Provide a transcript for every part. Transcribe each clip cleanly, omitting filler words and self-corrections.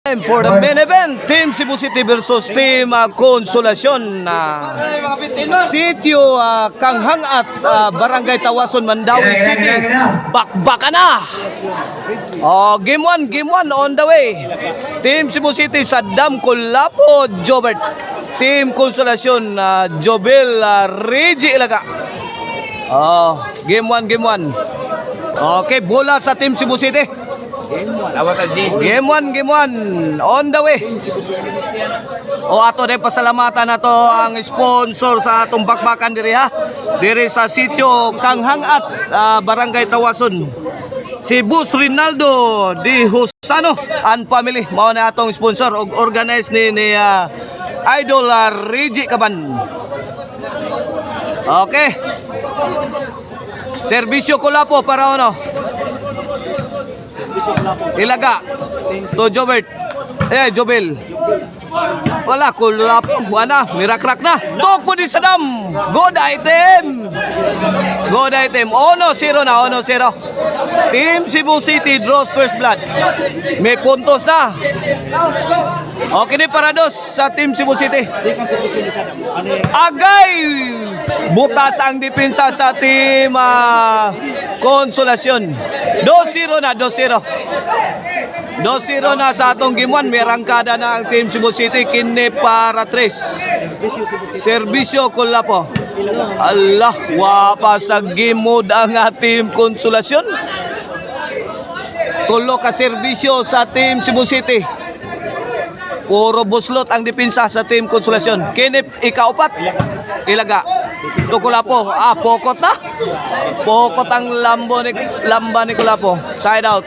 For the main event, Team Cebu City versus Team Consolacion. Sitio Kanghangat, Barangay Tawason, Mandawi City. Bakbaka na! Game 1 on the way. Team Cebu City, Saddam Colapo, Jobert. Team Consolacion, Jobel Reggie Ilaga. Game 1. Okay, bola sa Team Cebu City. Game 1 on the way. Ato din pasalamatan na to ang sponsor sa atong bakbakan diri ha. Diri sa sitio Kanghangat, Barangay Tawason. Si Bus Rinaldo Di Husano and family mao na atong sponsor og organize ni Idol Reggie Caban. Okay. Serbisyo Colapo para ano? Ilaga to Jobert. Jobel. Wala, Colapo. Wala, mirakrak na. Toko ni Saddam. Good item. 1-0 na, 1-0. Team Cebu City draws first blood. May puntos na. Okay ni Parados sa Team Cebu City. Agay! Butas ang depensa sa Team Consolacion. 2-0 na, 2-0 na sa atong game 1. May rangkada na ang Team Cebu City. Kini para 3. Serbisyo Colapo. Allah, wapa sa game mode ang Team Consolacion. Tulo ka serbisyo sa Team Cebu City. Puro buslot ang depensa sa Team Consolacion. Kini ikaupat. Ilaga. To Colapo. Pokot na. Pokot ang lamba ni Colapo. Side out.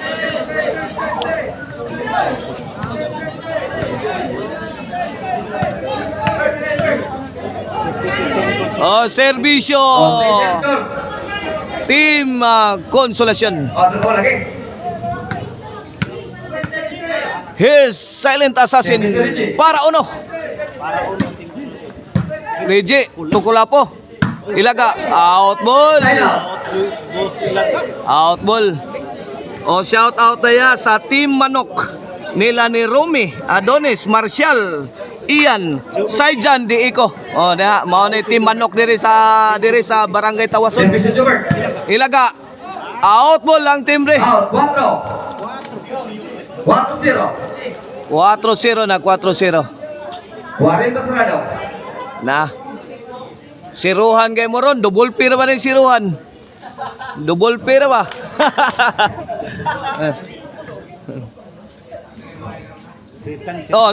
Serbisyo Team Consolacion. Here's Silent Assassin para uno. Reggie to Colapo. Ilaga. Out ball. Shout out na sa Team Manok nila ni Romy, Adonis, Marcial, Ian, Saijan di Iko. Mao na Team Manok diri sa Barangay Tawason. Ilaga. Out ball lang team re. 4-0 na, 4-0. 40 na. Siruhan kay mo ron, double pira ba ni siruhan? Double pira ba?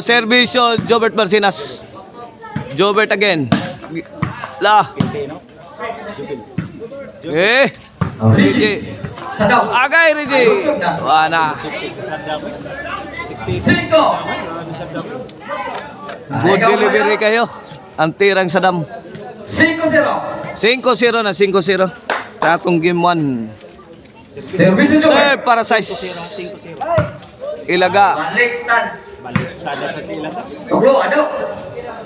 Servisyo Jobert Marcinas. Jobert again. Reggie. Agay Reggie. Wana. Good delivery kayo. Ang tirang Saddam. 5-0 na, 5-0. Takong game 1. Serve para size. Ilaga.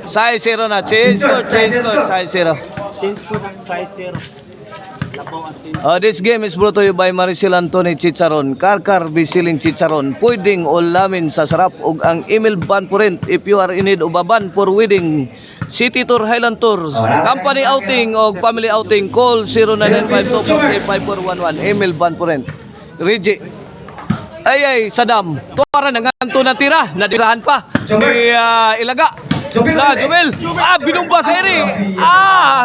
6-0 na. Change code. 6-0. This game is brought to you by Maricel Anthony Chicharon. Karkar Bisiling Chicharon. Pwedeng ulamin sa sarap ug ang email ban po rin if you are in need of a ban for wedding, city tour, Highland tours, company outing o family outing. Call 0995-248-5411. Email ban po rin. Reggie. Saddam. Tuwara na nganto na tira. Nadisahan pa ni Ilaga. Jobel. Binumba sa eri.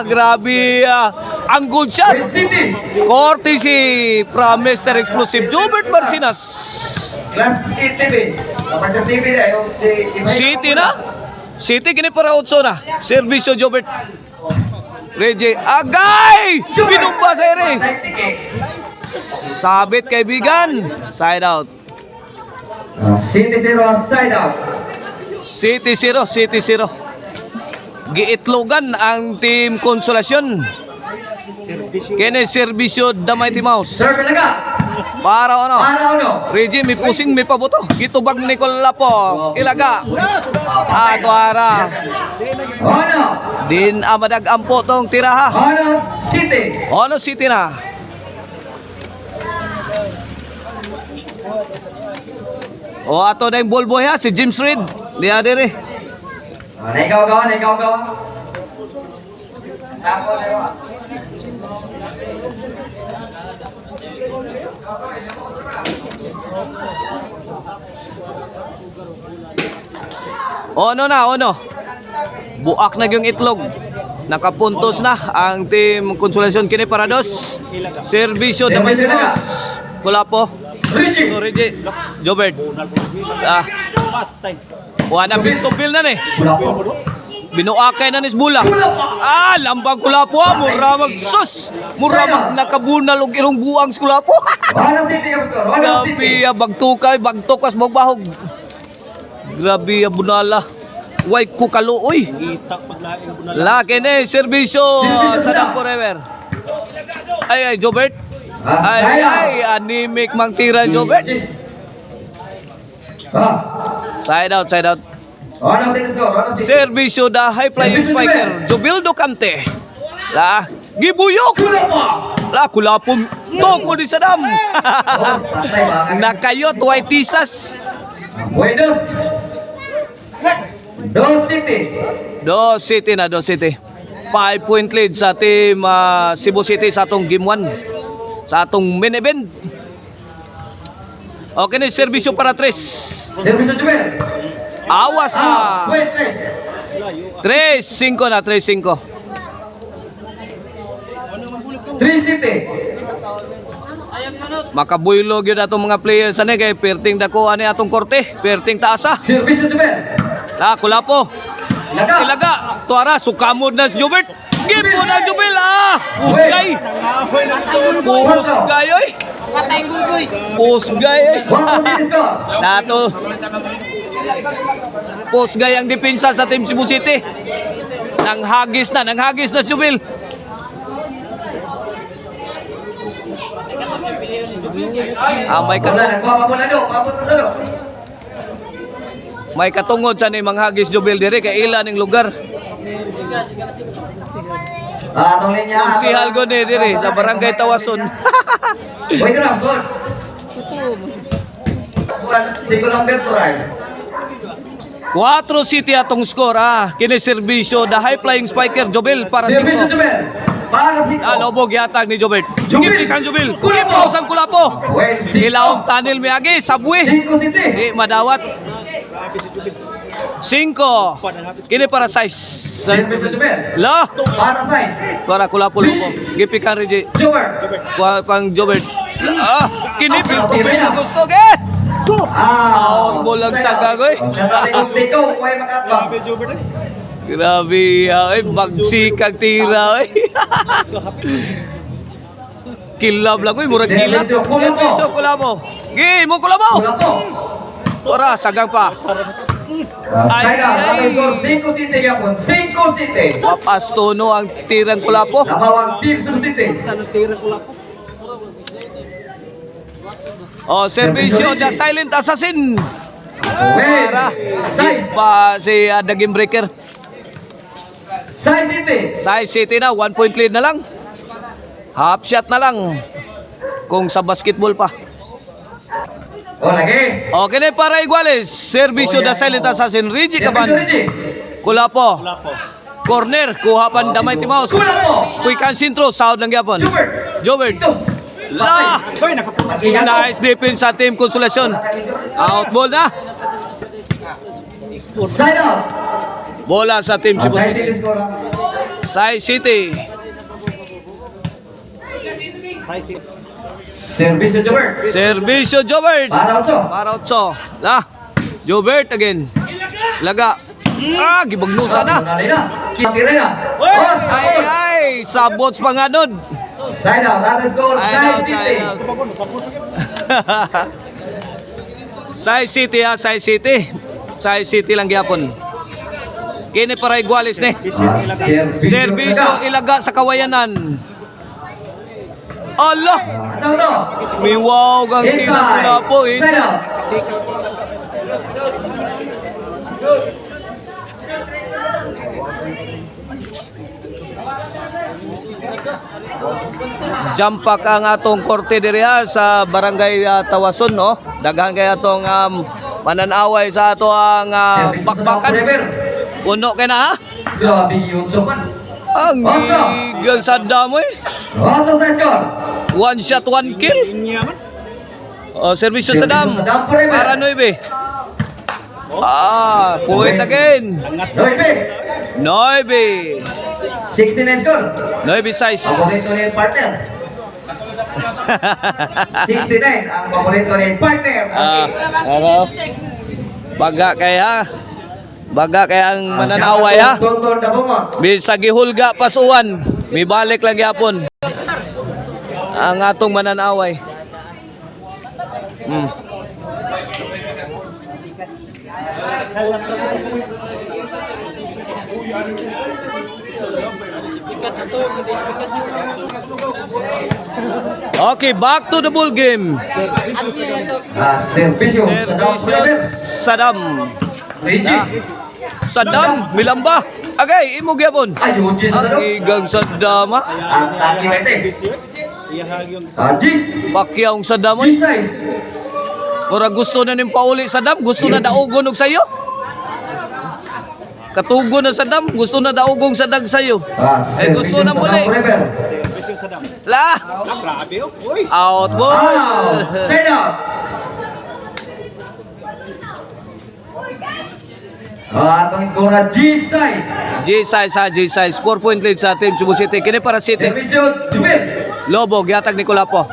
Grabe. Ang good shot. Courtesy from Mr. Explosive Jobert Marcinas. City na. City kini para 8 na. Servisyo Jobert. Reggie. Agay! Binumba sa eri. Sabit kaibigan. Side out. City 0, side out. City 0. Giitlogan ang Team Consolacion. Kene serbisyo The Mighty Mouse. Para ano? Reggie, may pusing, may pabuto. Gitubag ni Colapo. Ilaga. Tuara. Din amadag ampo tong tiraha. Ono City na. O ato na yung ball boy ha, si James Reed. Diya dire. Naigaw-gawa, naigaw-gawa. Tapos, Ono. Buak na yung itlog. Nakapuntos na ang team Consolacion kini para dos. Servisyo na may dos. Kulapo. Richie. Reggie. Jobert. Wala bil na ni. Binuakay na ni Bula. Lambang Kulapo. Mura magsus. Mura mag nakabunal og irong buang sa Kulapo. Wala City ang score. Wala City. Grabe bagtukas magbahog. Grabe bunala. Way ko kaluoy. Laki ni serbisyo sa Dam Forever. Ay Jobert. Ay anemic mang tira Jobert. Side out. Wala City score. Wala City. Serbisyo da high flying spiker Jobildo Cante. Gibuyok. Kulapo toko di sa dam. Nakayot white tisas. Buenos. Dos City. Do City. 5-point lead sa team Cebu City sa atong game 1. Sa atong main event. Okay ni serbisyo para 3. Servicio Jumel. Awas na. 3. 3-5 na. 3 City. Makabuylog yun atong mga players ani kay perting dako ani atong korte. Perting taasa. Servicio Jumel. Kulapo. Ilaga. Tuara, sukamod na si Jobert. Gipo na Jubel. Pusgay. Pusgay oy. Pusgay oy. Nato. Pusgay ang depensa sa Team Cebu City. Nanghagis na si Jubel. May katungod sa ni manghagis Jubel dire kay ila ning lugar. Kung si Halgo ni dire sa barangay Tawason. Wait lang, son. Siguro ang Petray. 4 City atong score kini serbisyo the high flying spiker Jobel para Servicio 5. Jumel. Para 5. Lobog yatag ni Jobert. Jubel. Gipikan Jubel. Gipaw sang Kulapo. Ilawong tunnel miagi sabwe. 5 City. Di madawat. 5. Kini para 6. Servicio Jumel. Para 6. Para Kulapo lumo. Gipikan Reggie. Jumel. Pang Jobert. Kini bil gusto ge. Aon bulag sa gagoy. Grabe bagsikag tira oy. Kilab lang oy, murag kilab. Servisyo Kulapo. Gi mo Kulapo. Ora sagang pa. Ay, 5 City yapon. 5 City. Papastono ang tirang Kulapo. Nabawang Team Cebu City. Servisyo the silent assassin. Para Size. pa si the game breaker. 6 City. Size City na 1 point lead na lang. Half shot na lang. Kung sa basketball pa. Lagi. Okay na para Iguales. Servisyo the silent assassin Reggie Caban. Kulapo. Corner kuha pan damay timaos. Kulapo. Kuikan sintro sahod lang gyapon. Jobert. Nice defense sa Team Consolacion. Out ball na. Side out. Bola sa Team Cebu Side City. City score. Sai City. Servicio Jumel. Servisyo Jobert. Para 8. Para 8. Jobert again. Laga. Gibagnusa na. Ay, sabots panganod. Side out. That is goal. Side City. Sai City Sai City. Sai City lang gyapon. Kini para Iguales ni. Servisyo ilaga sa kawayanan. Allah! Miwaw kang tinang Kulapo. Side out. Jampak ang atong korte diri sa barangay Tawason no. Daghan kay atong Mananaway sa ato ang Service sa bakbakan. forever. Puno kay na ha. Grabe yun, Sopan. Ang gigal sa damo eh. Also sa score. One shot, one kill. Servisyo sa dam. Service sa dam forever. Para 9. Point again. 9. 9. 69 score. 9 size. Ang paborito ni partner. 69 ang paborito ni partner. Okay. Ano? Baga kaya ang mananaway ha. Tonton na bungot. Bisa gihulga pasuan. May balik lang yapon. Ang atong mananaway. Okay, back to the ball game. Servisyo sa dam Servisyo forever. Sadam. Reggie. Sadam, milamba. Agay, imo gyapon. Ayun, Jis sa Ang dam. igang Sadam ha. Ang taki may te. Jis. Pakyawng Sadam. Jis size. Ora gusto na ning pauli Sadam, gusto na daugon og sayo. Katugo na Sadam, gusto na daugong sadag sayo. Gusto na muli. La. Out ball. Side out. Atong skora G size. G size 4 point lead sa team Cebu City. Kini para City. Servisyo Jubil. Lobo gihatag ni Kulapo.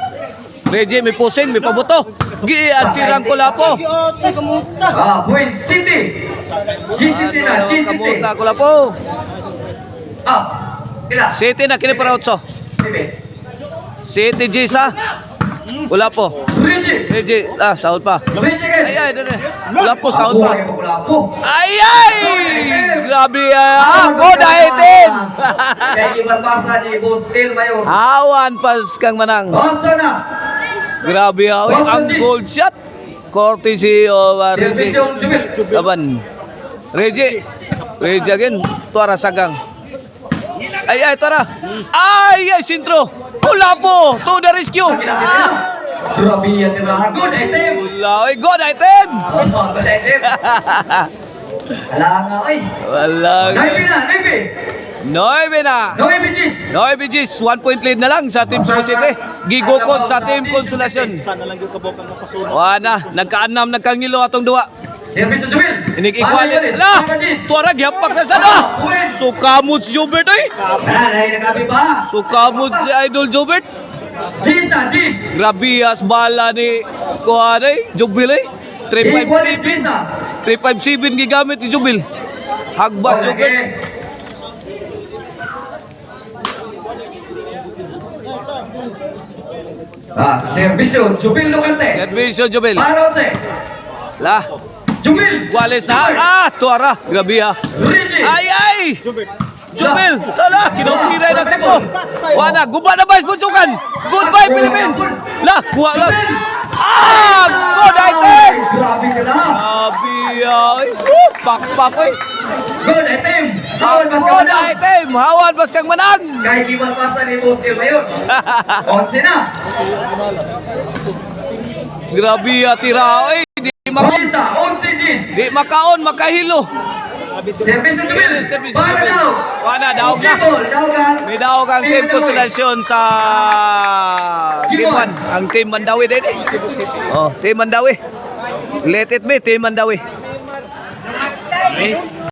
Reggie may pusing, may pabuto. Gian sirang Kulapo. Point City. G City na, G City. Kamuta Kulapo. Kila. City na kini para Otso. City G sa Kulapo. Reggie. Reggie, sahod pa. Reggie again. Ay, dali. Kulapo, sahod pa. Kulapo. Ay! Grabe good item! Kaya ibarbasa ni Bosil Mayor. Hawan pas kang manang. Onso na. Grabe ang gold shot. Courtesy of Reggie. Servisyo Jubil. Laban. Reggie again. Tuara sagang. Ay, tuara. Ay, sintro. Kulapo to the rescue. Grabe yan, diba? Good item. Good item. Good item. Wala nga, oy. Wala. Naibi. 9 na. No images. 9 BGs, 1 point lead na lang sa Team Cebu City. Gigukod sa Team Konsolasyon. Wala, nagkaanam, nagkangilo atong duwa. Service to Jubil. Inig-equality. Ala! Tuarag, yapak na sana! Sukamot si Jobert ay! Nakabi pa. Sukamot si Idol Jobert. Gis na, Gis. Grabe as bala ni Kuhan ay, Jobil ay. 357. 357 gigamit ni Jobil. Hagbas Jobert. Servisyo Jubil Lucante. Servisyo Jobil. Parose. La, Jubil. Guales na. Tuara. Grabe ha. Reggie. Ay! Jubil! Tala! Kinaupiray na sakto! Wala! Guba na ba? Punsukan! Goodbye, Philippines! La! Kuha lang! Good item! Grabe ka na. Grabe ay! Pakpak ay! Good item. Hawan ba ka Good na? item! Hawan bas kang manang! Kahit di mapasa ni Bosil Mayor. 11 na. Grabe tira ay! Di makaon! Basta, 11 Gis. Di makaon! Makahilo! Service to Jubil. Service Para Jubil. daw. Wala, daog na. Daogan. May daog ang Team Konsolasyon sa Game 1. Ang Team Mandawi din eh. Oh, Team Mandawi. Let it be, Team Mandawi.